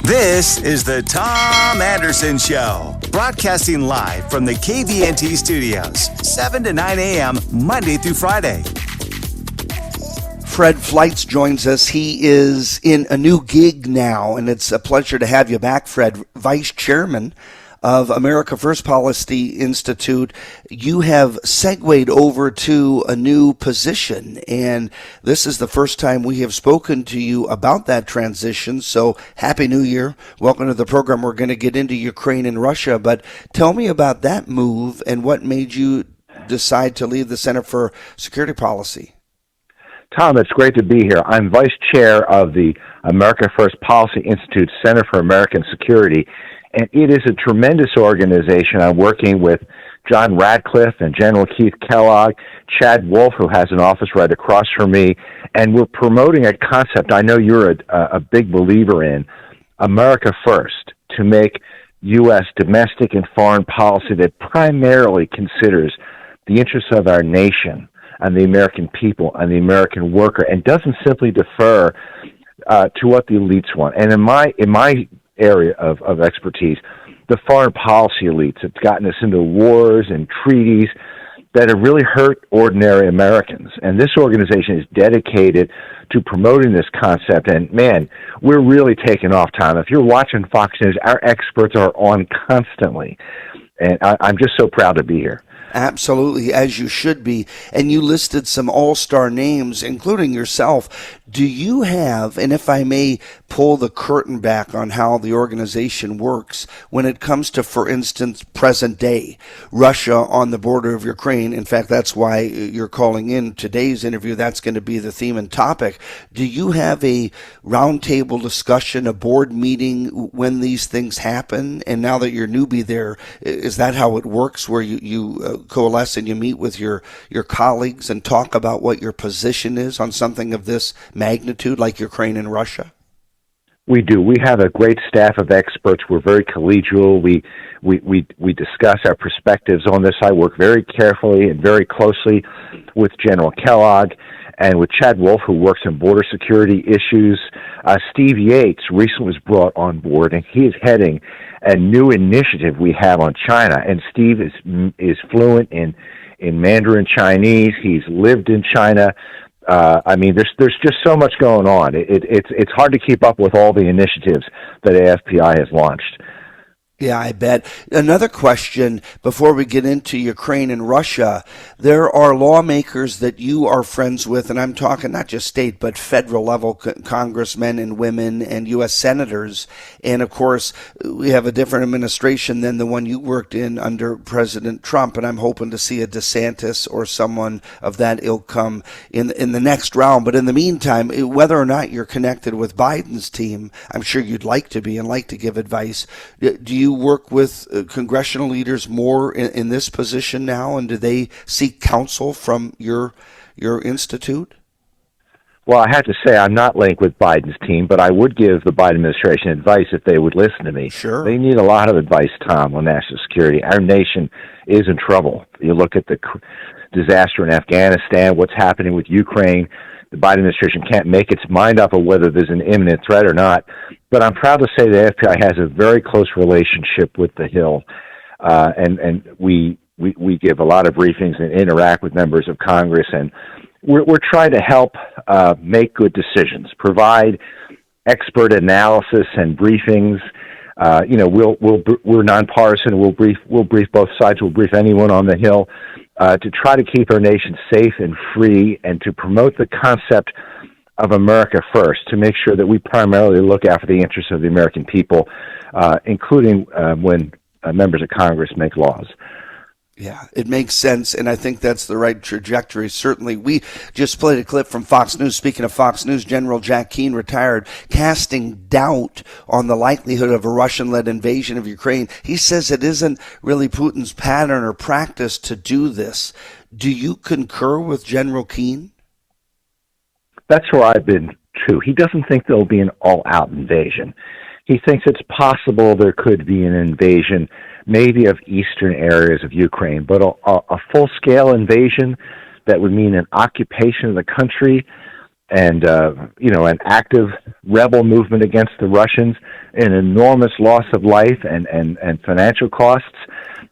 This is the Tom Anderson Show, broadcasting live from the KVNT studios, 7 to 9 a.m., Monday through Friday. Fred Fleitz joins us. He is in a new gig now, and it's a pleasure to have you back, Fred, Vice Chairman of America First Policy Institute. You have segued over to a new position, and this is the first time we have spoken to you about that transition. So Happy New Year. Welcome to the program. We're going to get into Ukraine and Russia, but tell me about that move and what made you decide to leave the Center for Security Policy. Tom, it's great to be here. I'm Vice Chair of the America First Policy Institute Center for American Security, and it is a tremendous organization. I'm working with John Radcliffe and General Keith Kellogg, Chad Wolf, who has an office right across from me, and we're promoting a concept I know you're a big believer in, America First, to make U.S. domestic and foreign policy that primarily considers the interests of our nation and the American people and the American worker, and doesn't simply defer to what the elites want. And in my area of expertise, the foreign policy elites have gotten us into wars and treaties that have really hurt ordinary Americans. And this organization is dedicated to promoting this concept. And man, we're really taking off, Tom. If you're watching Fox News, our experts are on constantly. And I'm just so proud to be here. Absolutely, as you should be. And you listed some all-star names, including yourself. Do you have, and if I may pull the curtain back on how the organization works, when it comes to, for instance, present day, Russia on the border of Ukraine, in fact, that's why you're calling in today's interview, that's going to be the theme and topic. Do you have a roundtable discussion, a board meeting when these things happen? And now that you're newbie there, is that how it works, where you coalesce and you meet with your colleagues and talk about what your position is on something of this magnitude like Ukraine and Russia? We do. We have a great staff of experts. We're very collegial. We discuss our perspectives on this. I work very carefully and very closely with General Kellogg and with Chad Wolf, who works in border security issues. Steve Yates recently was brought on board, and he is heading a new initiative we have on China. And Steve is fluent in Mandarin Chinese. He's lived in China. There's just so much going on. It's hard to keep up with all the initiatives that AFPI has launched. Yeah, I bet. Another question before we get into Ukraine and Russia. There are lawmakers that you are friends with, and I'm talking not just state, but federal level congressmen and women and U.S. senators. And, of course, we have a different administration than the one you worked in under President Trump, and I'm hoping to see a DeSantis or someone of that ilk come in the next round. But in the meantime, whether or not you're connected with Biden's team, I'm sure you'd like to be and like to give advice. Do you work with congressional leaders more in this position now, and do they seek counsel from your institute? Well, I have to say I'm not linked with Biden's team, but I would give the Biden administration advice if they would listen to me. Sure. They need a lot of advice, Tom, on national security. Our nation is in trouble. You look at the disaster in Afghanistan, what's happening with Ukraine. The Biden administration can't make its mind up of whether there's an imminent threat or not. But I'm proud to say the FBI has a very close relationship with the Hill, and we give a lot of briefings and interact with members of Congress, and we're trying to help make good decisions, provide expert analysis and briefings. We're nonpartisan. We'll brief both sides. We'll brief anyone on the Hill to try to keep our nation safe and free, and to promote the concept of America First, to make sure that we primarily look after the interests of the American people, including when members of Congress make laws. Yeah, it makes sense, and I think that's the right trajectory. Certainly, we just played a clip from Fox News. Speaking of Fox News, General Jack Keane, retired, casting doubt on the likelihood of a Russian-led invasion of Ukraine. He says it isn't really Putin's pattern or practice to do this. Do you concur with General Keane? That's where I've been, too. He doesn't think there'll be an all-out invasion. He thinks it's possible there could be an invasion, maybe of eastern areas of Ukraine, but a full-scale invasion that would mean an occupation of the country, and an active rebel movement against the Russians, an enormous loss of life and financial costs.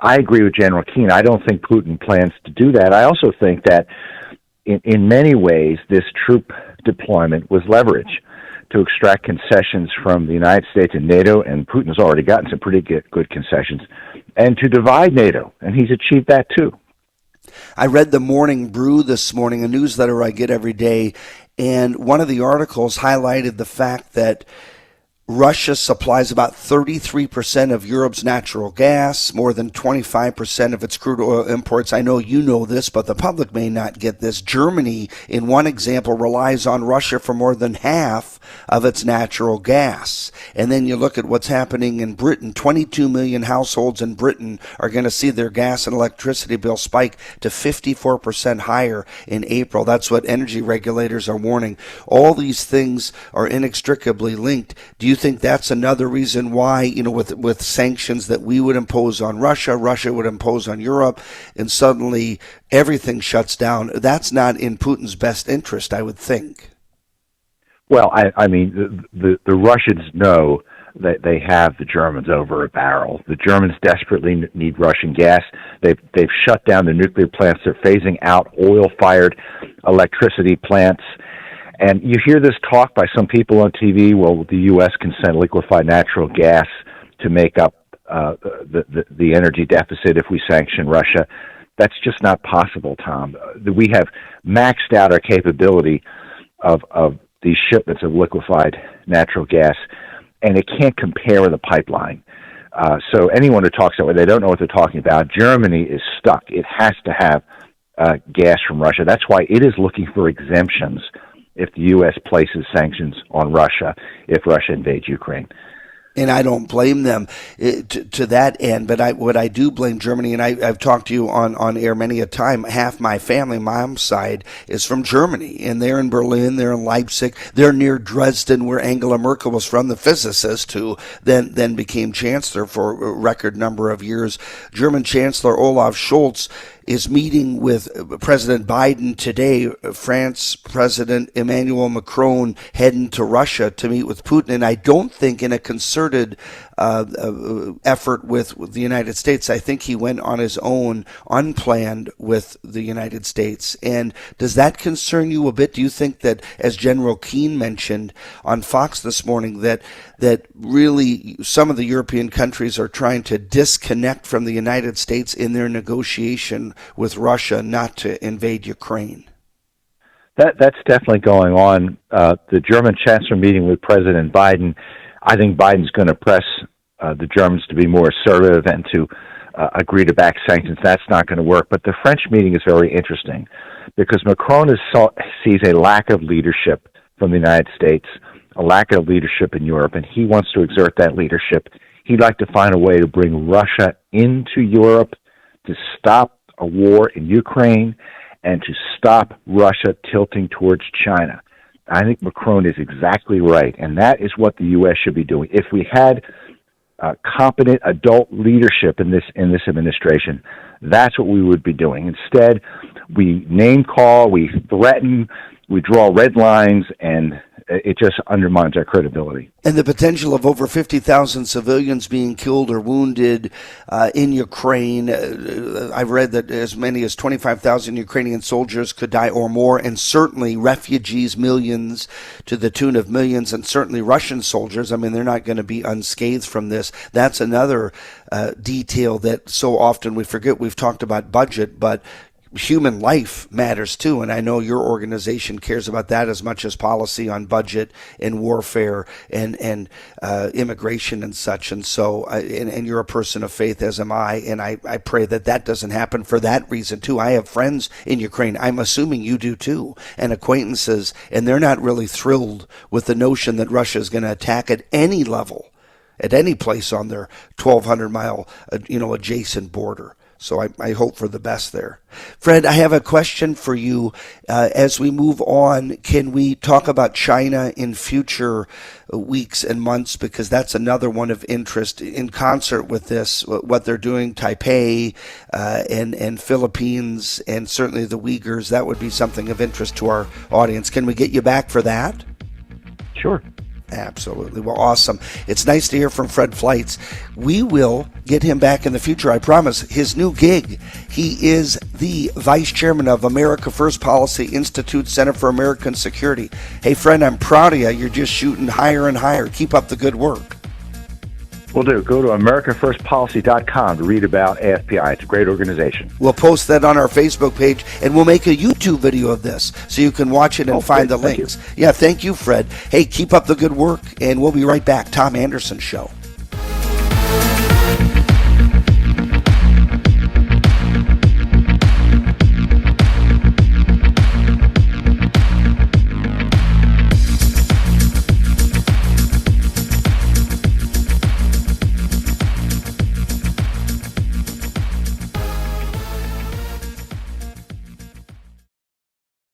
I agree with General Keane. I don't think Putin plans to do that. I also think that in many ways this troop deployment was leverage to extract concessions from the United States and NATO, and Putin's already gotten some pretty good concessions, and to divide NATO, and he's achieved that too. I read the Morning Brew this morning, a newsletter I get every day, and one of the articles highlighted the fact that Russia supplies about 33% of Europe's natural gas, more than 25% of its crude oil imports. I know you know this, but the public may not get this. Germany, in one example, relies on Russia for more than half of its natural gas. And then you look at what's happening in Britain. 22 million households in Britain are going to see their gas and electricity bill spike to 54% higher in April. That's what energy regulators are warning. All these things are inextricably linked. Do you think that's another reason why, with sanctions that we would impose on Russia, Russia would impose on Europe, and suddenly everything shuts down? That's not in Putin's best interest, I would think. Well, I mean, the Russians know that they have the Germans over a barrel. The Germans desperately need Russian gas. They've shut down the nuclear plants. They're phasing out oil-fired electricity plants. And you hear this talk by some people on TV, well, the U.S. can send liquefied natural gas to make up the energy deficit if we sanction Russia. That's just not possible, Tom. We have maxed out our capability of these shipments of liquefied natural gas, and it can't compare with a pipeline. So anyone who talks that way, they don't know what they're talking about. Germany is stuck. It has to have gas from Russia. That's why it is looking for exemptions if the U.S. places sanctions on Russia, if Russia invades Ukraine. And I don't blame them to that end, but what I do blame Germany, and I've talked to you on air many a time, half my family, mom's side, is from Germany, and they're in Berlin, they're in Leipzig, they're near Dresden, where Angela Merkel was from, the physicist who then became chancellor for a record number of years. German Chancellor Olaf Scholz is meeting with President Biden today, France President Emmanuel Macron heading to Russia to meet with Putin, and I don't think in a concerted effort with the United States. I think he went on his own, unplanned with the United States. And does that concern you a bit? Do you think that, as General Keane mentioned on Fox this morning, that really some of the European countries are trying to disconnect from the United States in their negotiation with Russia not to invade Ukraine? That's definitely going on. The German chancellor meeting with President Biden, I think Biden's going to press the Germans to be more assertive and to agree to back sanctions. That's not going to work. But the French meeting is very interesting because Macron sees a lack of leadership from the United States, a lack of leadership in Europe, and he wants to exert that leadership. He'd like to find a way to bring Russia into Europe, to stop a war in Ukraine, and to stop Russia tilting towards China. I think Macron is exactly right, and that is what the U.S. should be doing. If we had competent adult leadership in this administration, that's what we would be doing. Instead, we name call, we threaten, we draw red lines, and it just undermines our credibility. And the potential of over 50,000 civilians being killed or wounded in Ukraine. I've read that as many as 25,000 Ukrainian soldiers could die or more, and certainly refugees, millions, to the tune of millions, and certainly Russian soldiers. I mean, they're not going to be unscathed from this. That's another detail that so often we forget. We've talked about budget, but human life matters too, and I know your organization cares about that as much as policy on budget and warfare and immigration and such. And so, and you're a person of faith, as am I, and I pray that doesn't happen for that reason too. I have friends in Ukraine. I'm assuming you do too, and acquaintances, and they're not really thrilled with the notion that Russia is going to attack at any level, at any place on their 1,200-mile, adjacent border. So I hope for the best there. Fred, I have a question for you. As we move on, can we talk about China in future weeks and months? Because that's another one of interest in concert with this, what they're doing, Taipei and Philippines, and certainly the Uyghurs. That would be something of interest to our audience. Can we get you back for that? Sure. Absolutely. Well, awesome. It's nice to hear from Fred Fleitz. We will get him back in the future, I promise. His new gig, he is the Vice Chairman of America First Policy Institute Center for American Security. Hey, Fred, I'm proud of you. You're just shooting higher and higher. Keep up the good work. Will do. Go to AmericaFirstPolicy.com to read about AFPI. It's a great organization. We'll post that on our Facebook page, and we'll make a YouTube video of this so you can watch it and find the links. Yeah, thank you, Fred. Hey, keep up the good work, and we'll be right back. Tom Anderson Show.